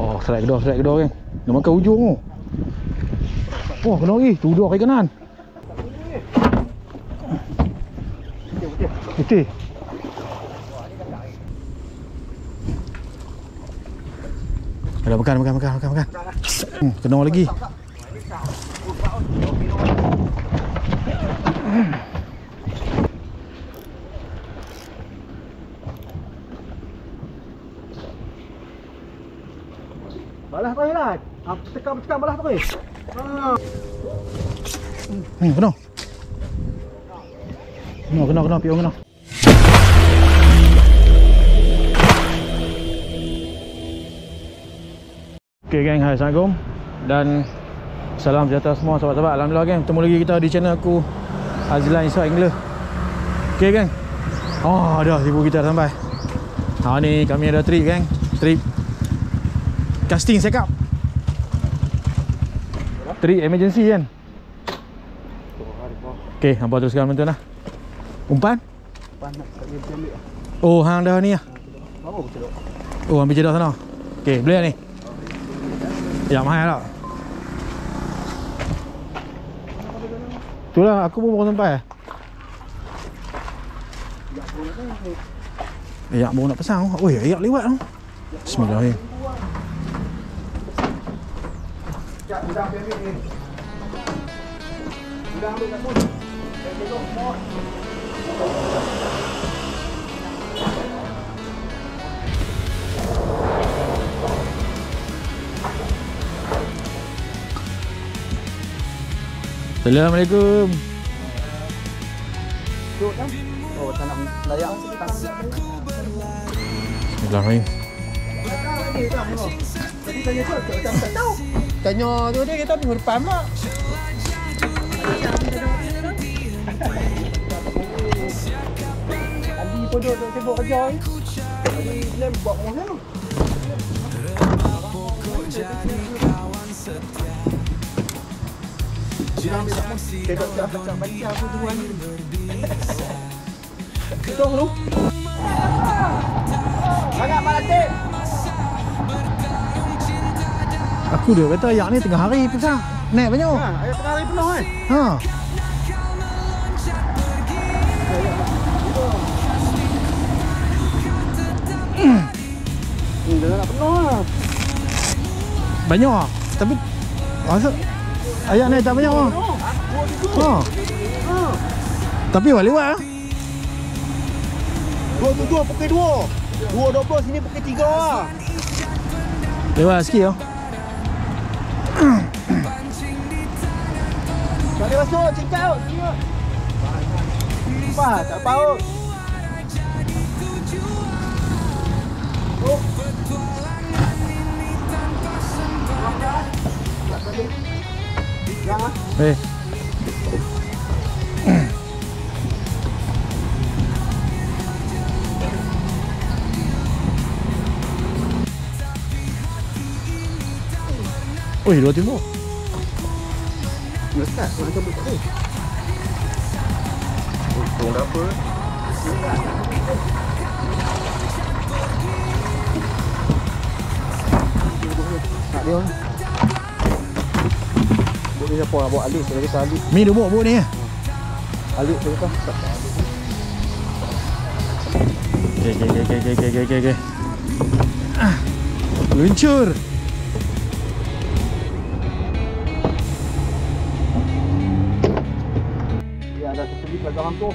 Oh, strike kedua kan. Dia makan ujung tu. Wah, kena lagi. Tu dua kaki kanan. Betul. Dah makan. Kena lagi. Balas terus lah. Tekan balas terus. Kena. Pion kena. Okay geng, hai, Assalamualaikum dan salam sejahtera semua sahabat-sahabat. Alhamdulillah geng, bertemu lagi kita di channel aku, Azlan Ishak Angler. Okay geng, dah ibu kita dah sampai. Ni kami ada trip geng, trip casting set up, trip emergency kan. Okay, hampa teruskan menonton lah. Umpan? Nak ambil. Oh, hang dah ni lah. Baru cedok. Oh, ambil jedah sana. Okay, boleh ni. Ya, mahal tak? Itulah, aku pun baru sampai. Ayak baru nak pasang. Oi, ayak lewat tu. Bismillahirrahmanirrahim. Sudah ambil ni. Sudah ambil kat pun. Assalamualaikum. Duduk kan? Oh, tak nak layak. Bismillahirrahmanirrahim. Tadi tanya tu, tak tahu. Tanya tu dia kata minggu depan pula. Ali pun duduk sibuk kerja ni. Ali lem buat mana tu? Kita tak baca aku tuan. Kita lu. Banyak malatik. Aku dia kata ayak ni tengah hari pasang. Naik banyak. Ayak tengah hari penuh kan? Dia nak penuh lah. Banyak. Tapi rasa ayak naik tak banyak. Tapi lewat lah. 2 pukul 2. 2.20 sini pukul 3 lah. Lewat sikit lah. Tak boleh masuk, check out. Apa? Tak paut. Jangan. Oi, 2 timbuk. Lekat, nak cabut tak ni. Untung dah apa? Tak dia. Buk ni siapa nak bawa Alis? Dia kata Alis. Mi dia buk ni. Alis dia kata. Okay. Luncur. Lagu hantu.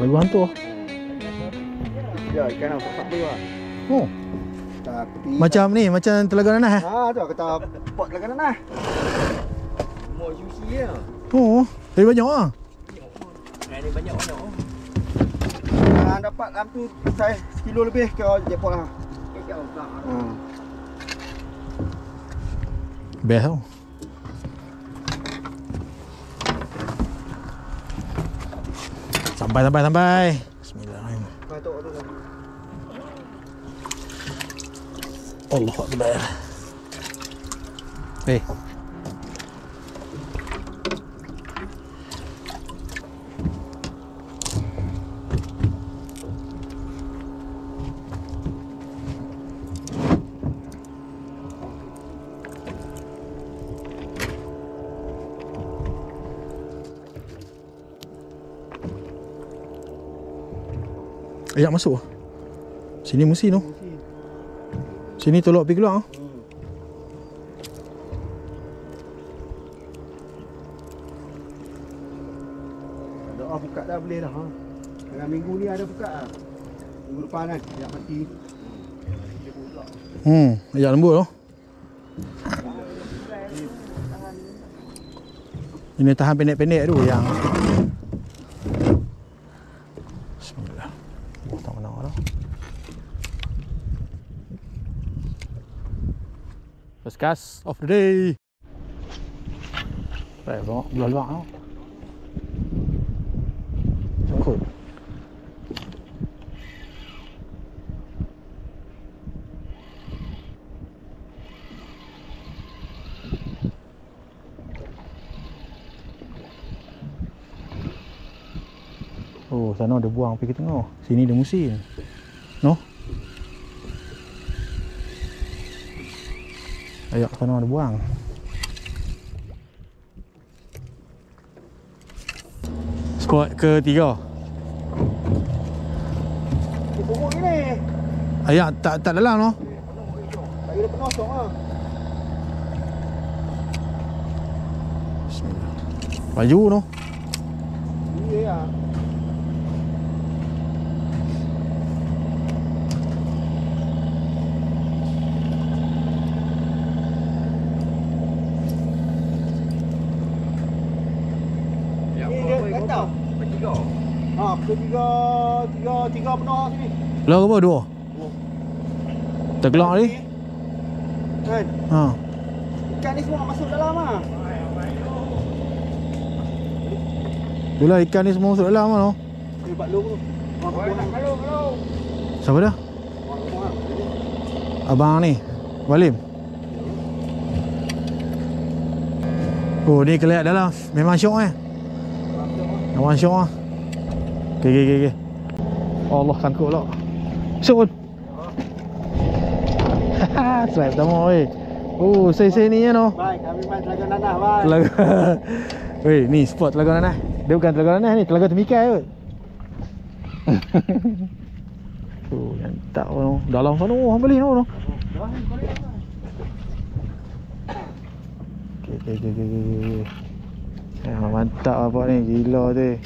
Lagu hantu. Ya, ikan apa tak boleh lah. Oh. Macam ni, macam Telaga Nanah. Tu kata pot Telaga Nanah. More juicy ya. Oh, tapi banyak ah. Ni banyak. Dapat dalam tu saya 1 kilo lebih ke jackpot lah. Best tau. Sampai. Bismillahirrahmanirrahim. Allahu Akbar. Ayak masuk. Sini mesti tu. Sini tolak pergi keluar. Ada buka dah boleh dah. Dengan minggu ni ada buka lah. Minggu depan kan, ayak mati. Ayak lembut tu. Ini tahan pendek-pendek tu yang bismillah. Tak mana dah. First cast of the day. Baik, bawa belah-belah tu. Sangkut. Oh, sana ada buang pergi tengok. Sini ada musim. No? Ayak sana ada buang. Squad ketiga. Dia pokok ni. Ayak tak dalam no? Tak kira penosok lah. Bismillah. Baju no? Iya ya. Tiga penuh sini. Belah apa? Dua? Tergelak ni? Kan? Ikan ni semua masuk dalam lah. Itulah ikan ni semua masuk dalam lah. Bak long tu. Kalau. Siapa dah? Abang ni Walim. Oh ni kelihatan dalam. Memang syok memang syok lah. Okay. Allah sangkut pula. Syuk pun. Haha, slide pertama weh. Oh, saya ni ya no. Baik, kami main Telaga Nanah, baik. Telaga. Weh, ni spot Telaga Nanah. Dia bukan Telaga Nanah ni, Telaga Temikai kot. Oh, mantap tu. Dalam sana orang beli tu. Okay. Mantap apa ni, gila tu.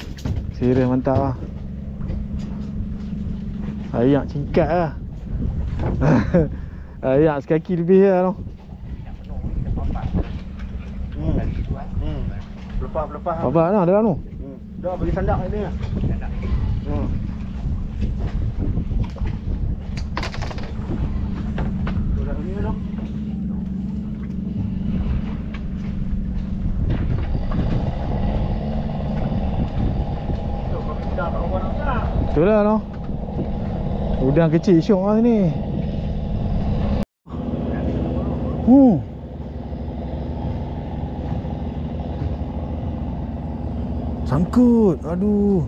Serius mantap lah. Ayak cingkat lah. Ayak sekaki lebih lah tu. Lepas. Apa lah dalam tu? Dah bagi sandak ni lah. Itulah no. Udang kecil syok lah ni. Sangkut. Aduh.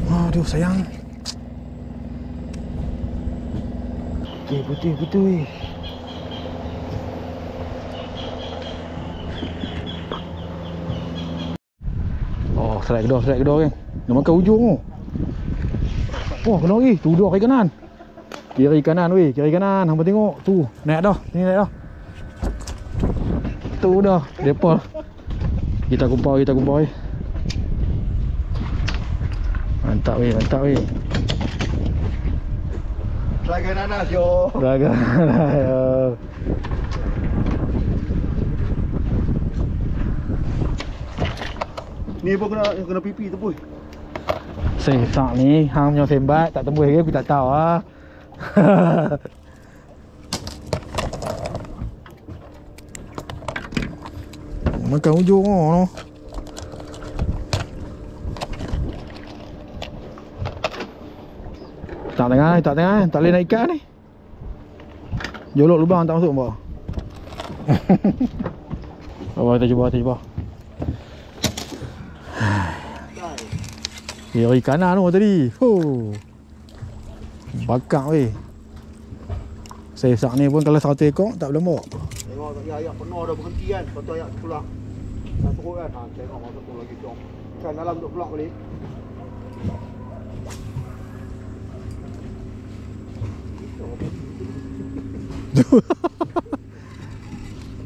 Aduh sayang. Okay, putih. Oh, strike kedua kan. Dia makan ujung tu. Oh, kena lagi. Tu dua kiri kanan. Kiri kanan. Hang tengok. Tu, naik dah. Ni naik dah. Tu dah. Depa. Kita kumpul. Mantap weh. Telaga Nanah jo. Telaga Nanah. Ni pun kena pipi tu pun. Tak ni hang punya sembat tak tembus lagi aku tak tahu ah. Makan ujung tu. Tak tengah, tak boleh nak ikat ni. Jolok lubang tak masuk bawah. Kita cuba. Kiri kanan tu tadi. Bakar weh. Sesak ni pun kalau 100 ekor tak boleh bawa. Tengok ayak penuh dah berhenti kan. Lepas tu ayak pulang. Tak turut kan. Tengok masa tu lagi jom. Ikan dalam duk pelak balik.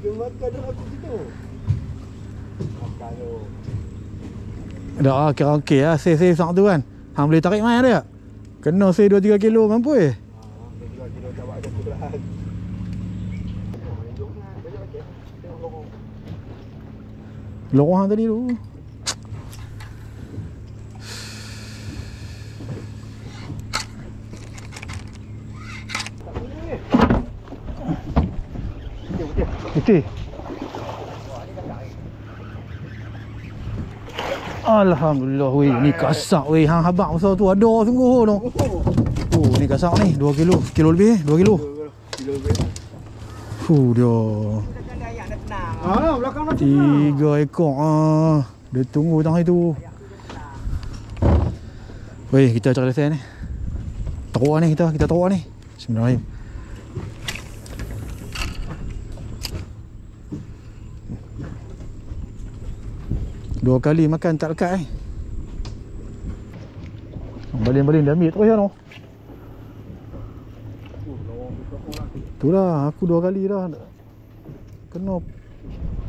Dia makan dah aku situ. Makan tu. Dah kira okey lah. Save sangat tu kan. Hang boleh tarik main dia. Kena save 2-3 kilo mampu 2 kilo tak buat ada sebelahan. Lorong hang tadi tu. Betul. Alhamdulillah weh, ni kasak weh. Hang habaq besar tu ada sungguh tu. Oh, ni kasak ni 2 kilo. Kilo lebih 2 kilo. Kilo lebih. Dia. Belakang dah 3 ekor dia tunggu tengah itu. Weh, kita cari lesson ni. Teruk ni kita teruk ni. Bismillahirrahmanirrahim. Dua kali makan tak lekat Balin-balin dah ambil terus ya no. Itulah aku 2 kali dah. Kena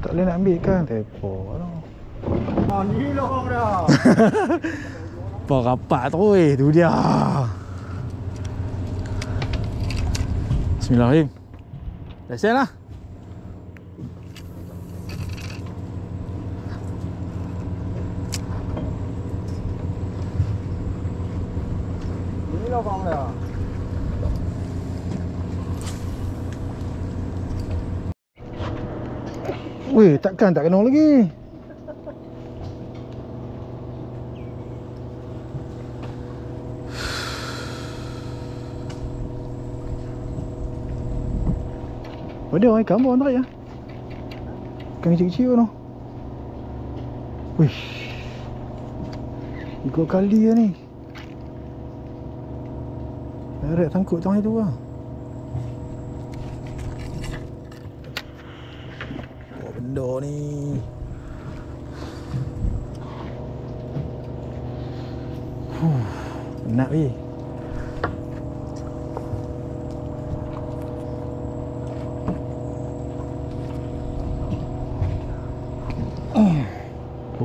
tak boleh nak ambil kan. Tepo lah. Ni lorong dah. Apa rapat terus tu dia. Bismillahirrahmanirrahim. Dah set lah. Ni lorong dah. Weh, takkan tak kena lagi. Ada ikan bawah tarik ya. Ikan kecil-kecil tu. Wih. 3 kali lah ni. Direct sangkut tengah itu lah. Apa benda ni? Penat weh.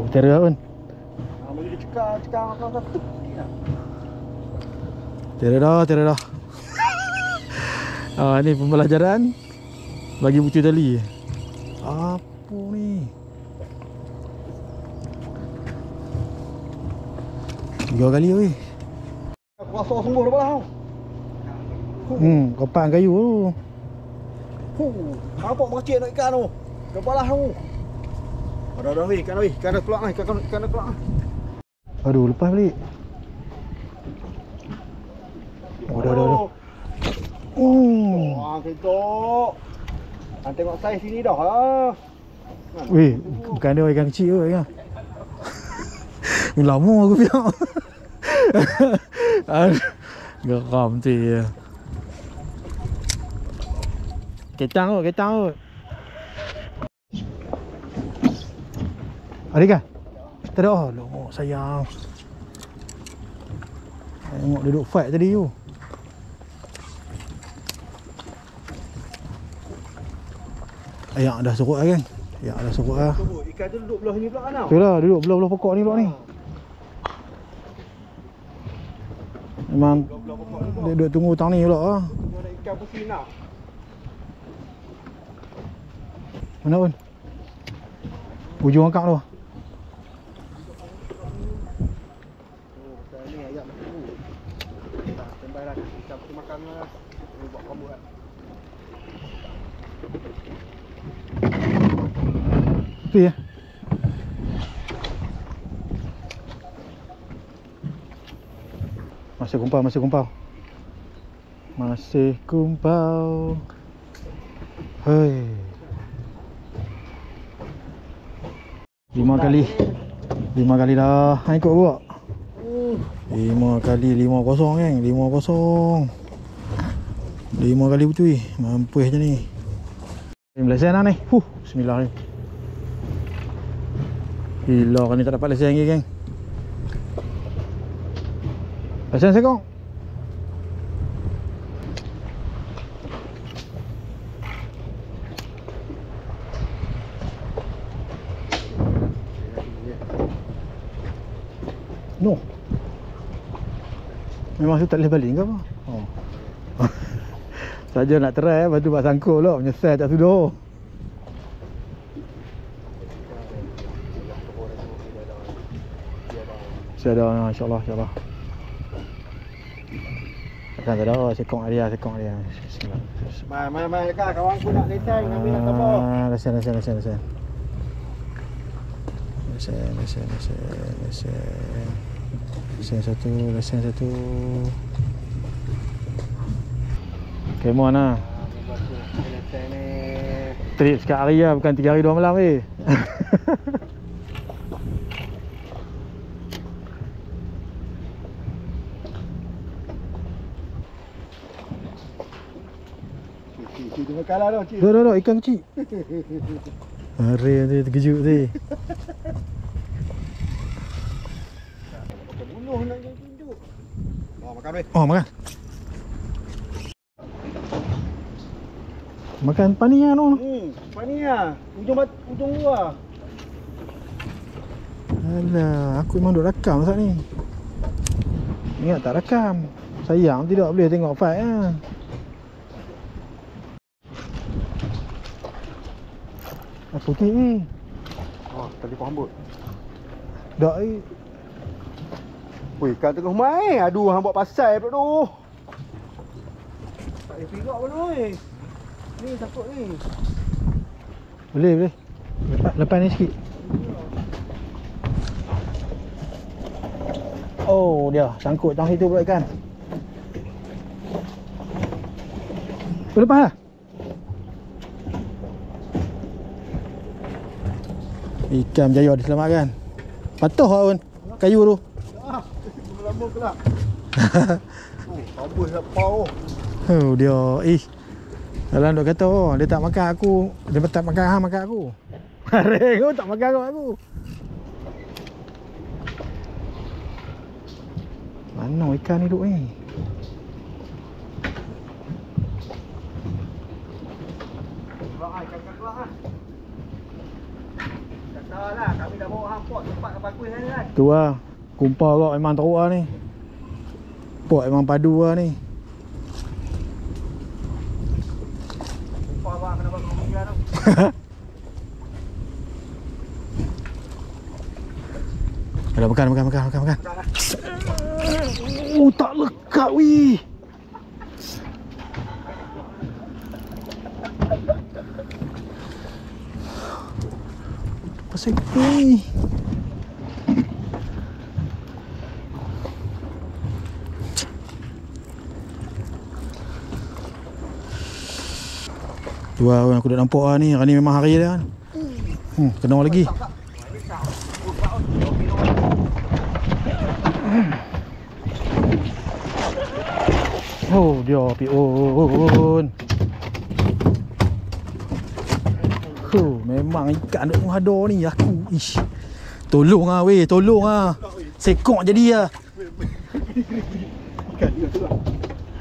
Tera pun. Bagi dia cekak apa tu. Tera dah. Ni pembelajaran bagi bucu tali. Apa ni? 3 kali weh. Kuasa sungguh dah belah. Kopan kayu tu. Nampak macam nak ikan tu. Dah belah tu. Dah weh, ikan dah keluar ni, ikan dah keluar. Aduh, lepas balik. Dah. Wah, ketok. Hang tengok saiz sini dah lah. Weh, bukan dia ikan kecil tu kan. Lama aku biar. Geram tu ya. Ketang tu. Ada ikan? Tak ada. Oh, lomok sayang. Tengok duduk fight tadi tu. Ayak dah serut lah kan? Ayak dah serut lah. Ikan tu duduk belah ni pula kan? Itulah, duduk belah-belah pokok ni pula ni. Memang dia duduk tunggu hutang ni pula lah. Ada ikan pusing nak. Mana pun? Ujung akak tu. Ni ayak dah tunggu. Standby lah. Ikan pusing makan lah. Buat kamu kan. Tu ya. Masih kumpau. Hei. 5 kali dah. Hang ikut buat. 5 kali 5-0 kan. 5-0. 5 kali betul. Mampus je ni. Malaysia dah ni. Bismillahirrahmanirrahim. Gila kan ni tak dapat lesen lagi geng. Lesen sekong. No. Memang tu tak boleh balik ke apa? Oh. Saja nak try lepas tu buat sangkul lah. Menyesal tak sudah. Saya dah, insyaAllah, insyaAllah. Takkan tak ada, sekong dia. Mai kan kawan aku nak lesen, kami nak tambah. Lesen. Lesen satu. Come on lah. Lesen ni. Trip sekat hari lah, bukan 3 hari 2 malam weh. Cik tu makan lah dah cik. Dah, ikan kecil. Hari dia terkejut tadi. Pakai buluh nak tunjuk. Oh, makan weh. Oh, makan. Makan pania tu. Apa ni lah? Ujung luar. Alah, aku memang duk rakam saat ni. Ingat tak rakam. Sayang tidak boleh tengok fight lah. Apa putih ni? Oh, tali rambut. Dak ni. Weh, ikan tengah main. Aduh, hang buat pasal pula tu. Tak boleh pigak pun weh. Ni takut ni. Boleh. Lepas ni sikit. Oh, dia sangkut tang situ pula ikan. Lepas lah. Ikan berjaya diselamatkan. Patuh lah pun kayu tu. Lama kelak. Oh, kabus nak pau. Oh, dia. Dalam duk kata dia tak makan aku. Dia tak makan hang, makan aku. Haring tu tak makan aku. Mana ikan ni duk ni? Katalah, kami dah bawa hang pot tempat kapal kuih ni kan. Tu lah. Kumpul kau memang teruk lah ni. Pot memang padu lah ni. Kumpul abang kena bawa kemudian tu. Dah makan. Oh, tak lekat weh. Pasal ni. Tu lah yang aku dah nampak lah ni. Hari ni memang hari dia kan. Kena lagi. Oh, dia pion. Memang ikan duk ada ni aku. Ish. Tolong ah weh, tolong ah. Sekok jadi ah. Ikan dia tu lah.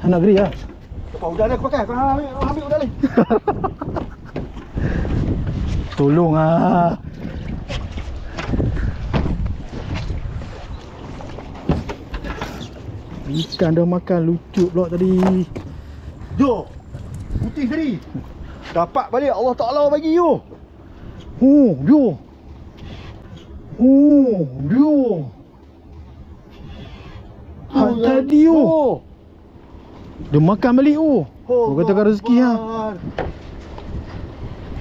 Nak geri ah. Kau udah ada aku pakai. Kau ambil udah ni. Tolong ah. Ikan dah makan lucu pula tadi. Jo. Putih tadi. Dapat balik Allah Taala bagi you. Dia. Hak tadi dia makan balik Kau katakan rezeki ha.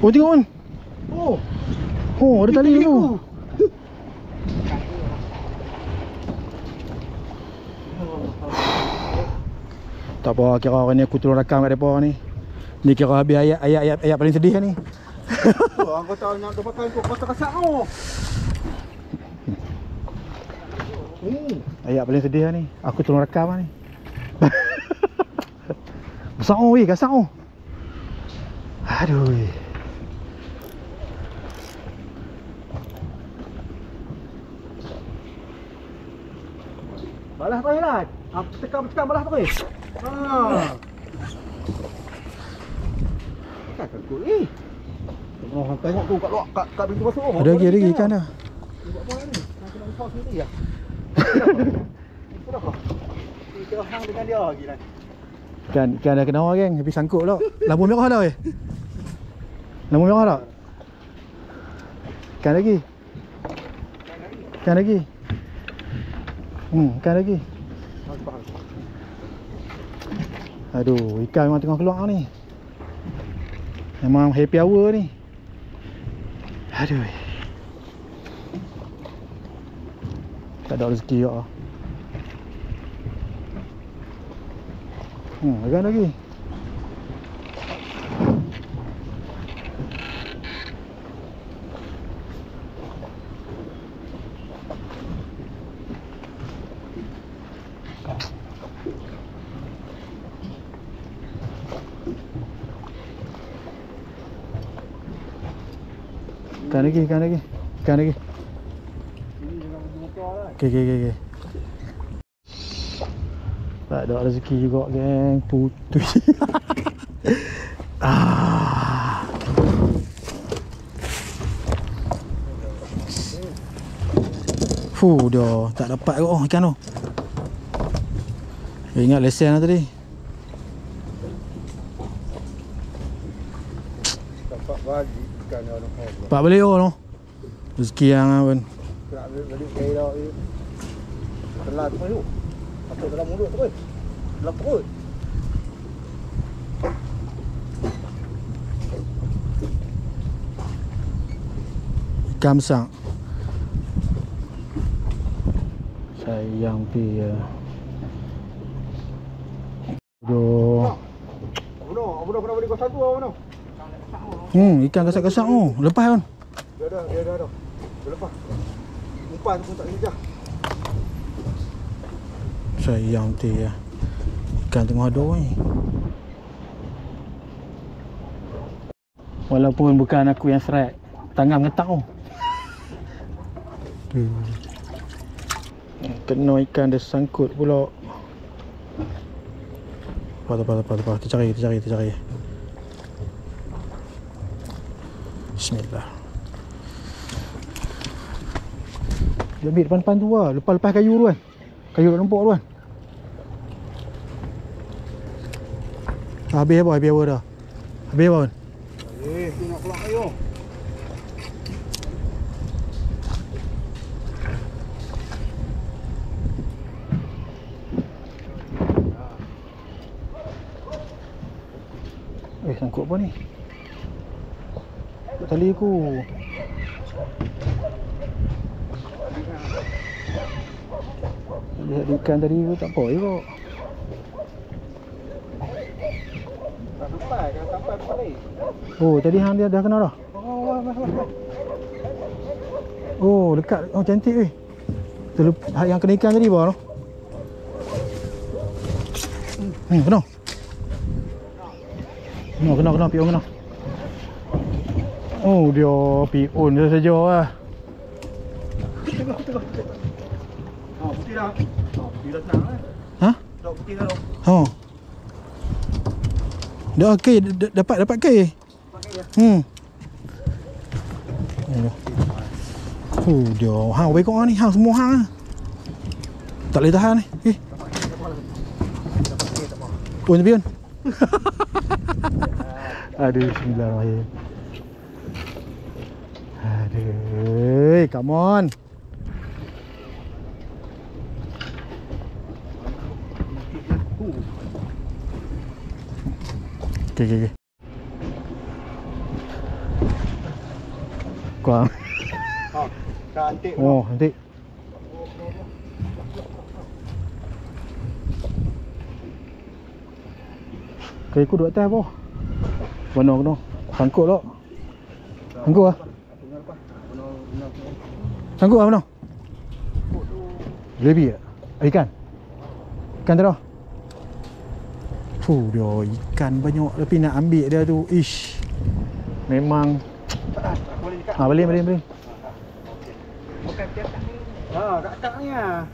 Oh, tengok kan. Ada tali tu. Tak apa, kira orang ni aku turun rakam kat depa ni. Ni kira habis ayat paling sedih ni. Aku tahu nak pakai kau kasak kau. Ayat paling sedih ni. Aku turun rakam ni. Besar weh, gasak Aduh. Balas terus lah. Tekan balas terus. Kan takut ni. Orang tengok tu kat luar kat pintu masuk. Ada lagi ikan dah. Buat apa ni? Nak kena usah sendiri ya. Sudah kah? Kita hang dengan dia lagi lah. Ikan dah kena orang geng, tapi sangkut pula. Lampu merah dah weh. Lampu merah tak? Ikan lagi. Ikan lagi. Ikan lagi. Aduh, ikan memang tengah keluar ni. Memang happy hour ni. Aduh. Tak ada rezeki juga. Ikan lagi. Ikan lagi. Okey. Tak ada rezeki juga geng, putus. Dah tak dapat kot ikan tu. Ingat lesen lah tadi. Dapat bagi ikan orang kau. Dapat balik tu. Rezeki yang pun. Nak balik gaya dah ni. Telan tu tu. Masuk dalam mulut terus. Dalam perut. Ikan besar. Sayang dia. Aduh. Abang pernah beli kau satu abang. Ikan gasak-gasak tu. Lepas kan? Dia dah. Dia lepas. Umpan pun tak lincah. Sayang dia. Ikan tengah ada ni. Walaupun bukan aku yang strike, tangan mengetak tu. Kena ikan dia sangkut pula. Lepas. Kita cari. Bismillah. Dia ambil depan tu lah. Lepas kayu tu kan. Kayu kat lempuk tu kan. Habis apa dah? Habis apa kan? Tu nak keluar kayu. Sangkut apa ni? Ikut tali aku. Lihat ikan tadi tu tak apa je kok. Tak sampai balik. Oh, tadi hang dia dah kena dah. Oh, dekat. Oh, cantik weh. Yang kena ikan tadi bawah tu. Kena. Kena, pion kena. Oh, dia pion dia saja lah. Tengok. Putih dah. Putih dah senang lah. Ha? Dah putih dah tu. Oh. Dah okey, dapat ke? Pakai dia. Oh, dia hang baik kau ni, hang semua hang. Tak boleh tahan ni. Pion. Aduh, bismillahirrahmanirrahim. Aduh, come on. Okay. Kuang. Cantik. Oh, nanti. Kayu aku duduk atas apa? Mana? Sangkut tak? Sangkut lah? Sangkut lah mana? Lebih tak? Ikan? Ikan tak ada? Dia ikan banyak tapi nak ambil dia tu. Ish. Memang. Boleh. Kat atas ni. Kat atas ni lah.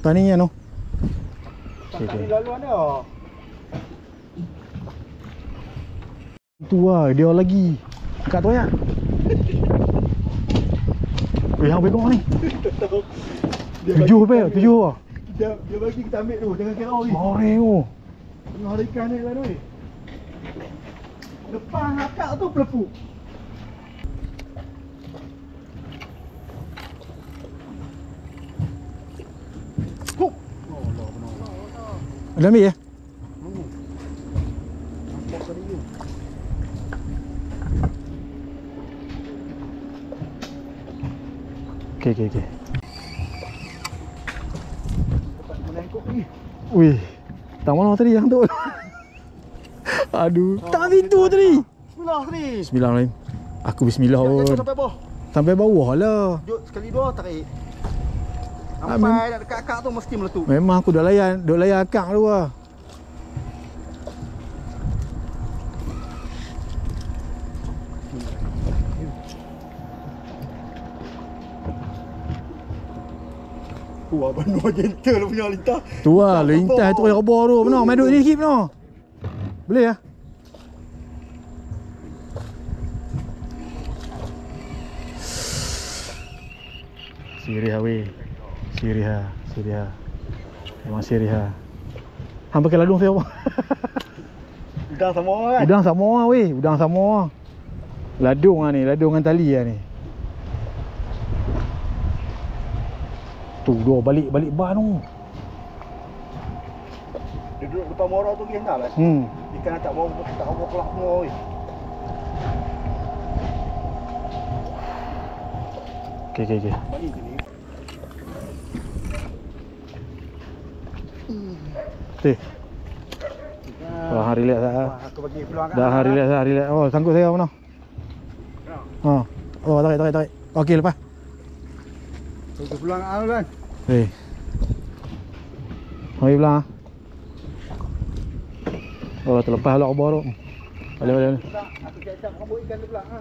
Tanian tu. Tak ni laluan dia. Tu lah, dia lagi. Kat tu ya. Yang begong ni. 7 apa? 7 ah. Dia bagi kita ambil tu, jangan kira oi. Oh. Tengah ada ikan ni kan oi. Depan akak tu pelepu. Huk. Oh, Allah benar. Ada ambil ya? Nampak tadi tu. Okey. Dapat melengkuk ni. Wih. Tak mana tadi yang tu. Aduh, tak pintu tadi. Bismillah tadi. Bismillahirrahmanirrahim. Aku bismillah pun. Sampai bawah. Sampai bawah lah. Jut sekali dua tarik. Sampai dah dekat akak tu mesti meletup. Memang aku dah layan akak tu lah. Wah, benar gentle punya lintah. Tu lah, lintas tu yang rebah tu. Benar, main duduk ni sikit benar. Boleh lah. Sirih weh. Sirih. Memang sirih ha. Hang pakai ladung saya apa? Udang sama kan? Udang sama lah weh. Udang sama lah. Ladung lah ni. Ladung dengan tali lah ni. Tu dua balik ban tu. Dia duduk depan muara tu dia hendak lah. Ikan tak mau kelak semua oi. Okey. Mari sini. Teh. Wah, relax lah. Aku bagi peluang kan. Dah relax. Oh, sangkut saya mana? Ha. Oh, tarik. Okey lepas. Bagi peluang kan. Mari pulang. Oh, terlepas lah rebah tu. Boleh. Aku cak rambut ikan tu pula ha.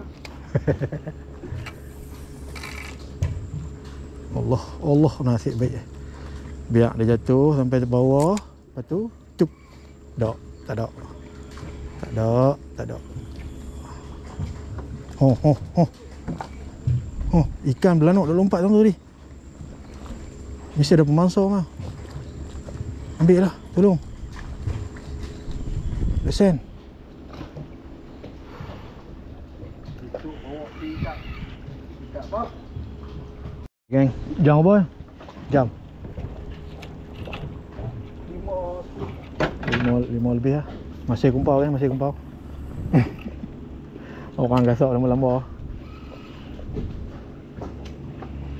Allah nasib baik. Biar dia jatuh sampai ke bawah. Lepas tu tup. Tak ada. Oh, ikan belanuk dah lompat tu tadi. Mesti ada pemangsa mah. Ambil lah, tolong. Lesen. Itu bawa ikan. Ikan apa? Geng, jam apa? Jam 5 lebih lah. Masih kumpau. Orang gasak lama-lama.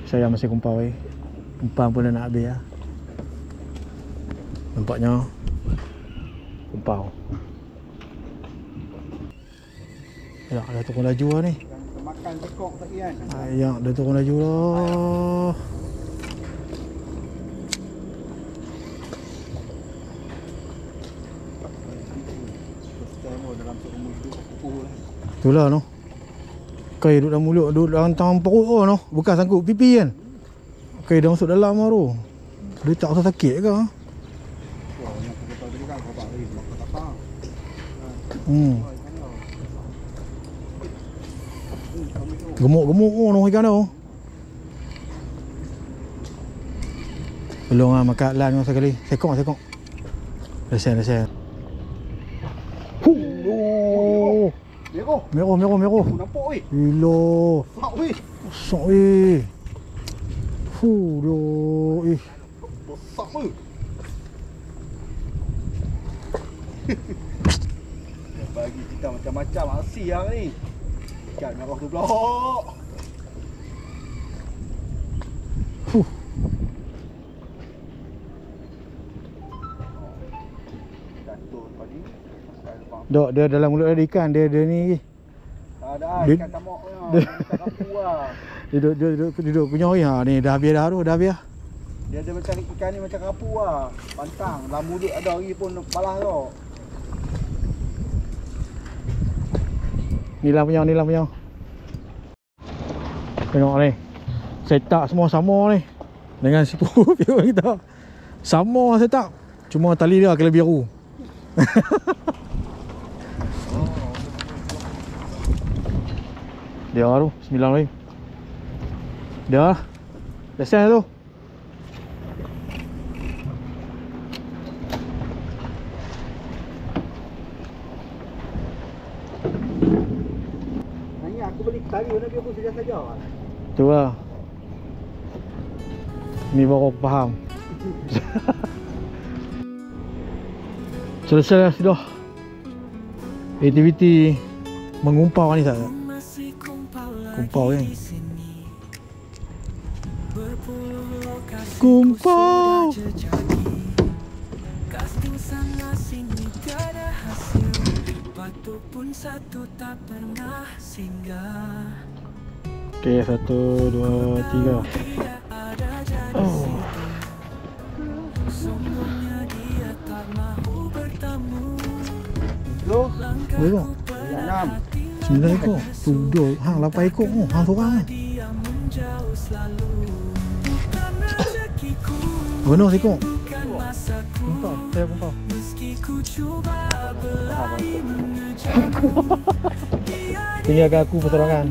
Saya masih kumpau Kumpang pun dah nak habis lah. Nampaknya kumpau. Ya, dah turun laju lah ni. Makan tekok tadi kan. Ayak, dah turun laju lah. Itulah noh. Kai duduk dalam mulut, duduk dalam tangan perut oh noh. Bukan sangkut pipi kan. Kai dah masuk dalam lah tu. Dia tak rasa sakit ke? Gemuk noh ikan tu. Belum lah makan lan masa kali. Sekok. Lesen. Merah. Nampak oi. Gila. Sak oi. Besar weh. Doh. Besar oi. Dia bagi kita macam-macam aksi yang ni. Ikan merah tu pula. Jatuh tadi. Dok, dia dalam mulut ada ikan, dia ni. Ada ikan tamok punya. Ikan kapu lah. Duduk punya oi ha ni dah habis dah tu, dah habis. Dia ada macam ikan ni macam kapu lah. Pantang, dalam mulut ada lagi pun palah tu. Ni lah punya. Tengok ni. Setak semua sama ni. Dengan sipu view kita. Sama setup. Cuma tali dia kena biru. Dia tu 9 lebih. Dah. Dah set tu. Hanya aku beli tali warna biru saja-saja. Tu lah. Ni baru aku faham. Selesai dah sudah. Aktiviti mengumpau ni tak? Kumpau kan? Kumpau. Okay, 1, 2, 3. Oh. Loh, Berapa? 6. 9 ekor. Tu dua, hang 8 ekor. Oh, hang seorang kan. Benar sekor. Kumpau, saya kumpau. Tinggalkan aku pertolongan.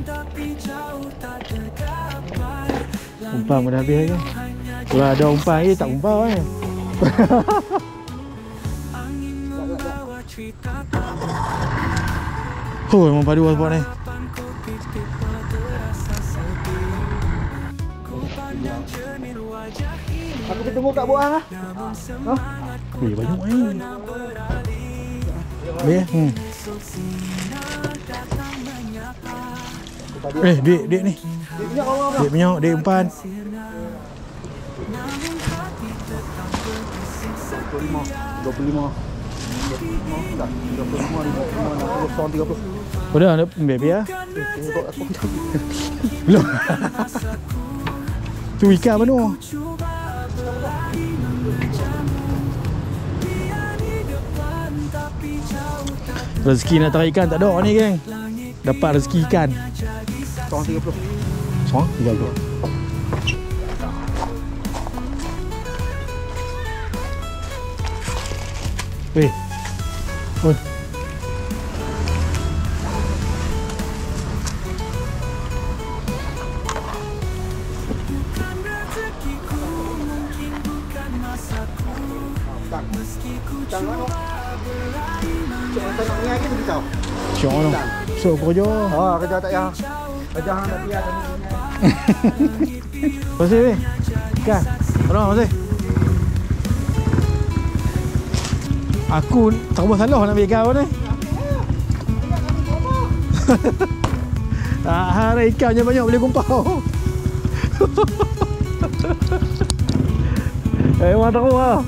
Umpan pun dah habis kan. Kalau ada umpan lagi tak kumpau kan. Oh, memang padu spot ni. Aku bertemu kat bawah lah. Ha? Weh, banyak ni. Habis? Dek ni. Dia punya orang Dek minyak, dek umpan. 25. Tak, 25, 60, 30. Udah, nak baby ya? Belum. Tu ikan mana? Rezeki nak tarik ikan tak ada ni geng. Dapat rezeki ikan. Seorang 30. Seorang 30. Weh. Oi. Tang mana? Cik tengok ni lagi beritahu. Syok tu. So kerja. Oh, kerja tak ya. Kerja hang tak biar kami. Masih weh. Ikan. Mana masih? Aku tak buat salah nak ambil ikan ni. Hari ikannya banyak boleh kumpau. Memang teruk lah.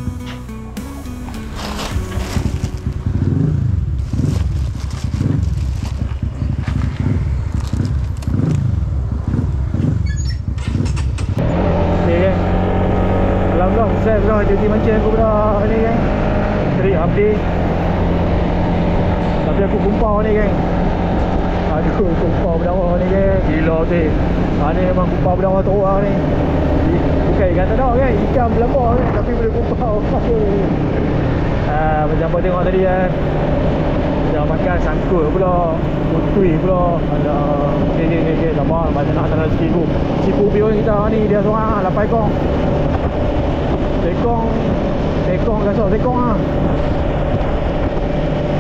Okay kan. Alhamdulillah selesai dah cuti mancing aku pada ni kan. Trip update. Tapi aku kumpau ni kan. Aduh, kumpau berdarah ni kan. Gila tu. Ni memang kumpau berdarah teruk lah ni. Bukan ikan tak ada kan. Ikan berlambak kan. Tapi boleh kumpau. Macam apa tengok tadi kan. Jangan makan sangkut pula. Kutui pula. Ada. Okay. Sabar. Macam nak tanah rezeki aku. Si Pupi pun kita ni. Dia seorang 8 ekor. Tekong kasut tekong lah.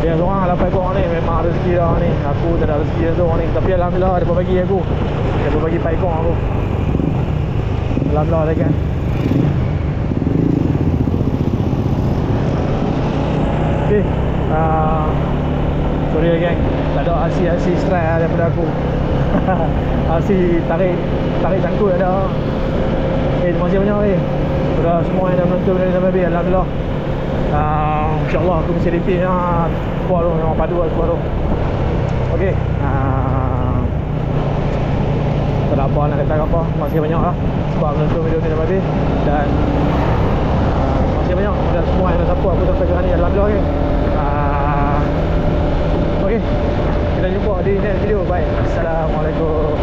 Dia seorang 8 ekor ni. Memang rezeki dah ni. Aku tak ada rezeki tu ni. Tapi alhamdulillah dia pun bagi aku. Dia pun bagi 4 ekor aku. Alhamdulillah dah kan. Okay. Sorry lah gang. Tak ada hasil strike lah daripada aku. Hasil tarik sangkut ada. Terima kasih banyak kepada semua yang dah menonton video ni sampai habis. Alhamdulillah. InsyaAllah aku mesti repeat kuat tu. Memang padu lah kuat tu. Okay. Tak ada apa nak kata apa. Terima kasih banyak lah sebab menonton video ni sampai habis. Dan terima kasih banyak kepada semua yang dah support aku sampai sekarang ni. Alhamdulillah okay. Okay. Kita jumpa di next video. Bye. Assalamualaikum.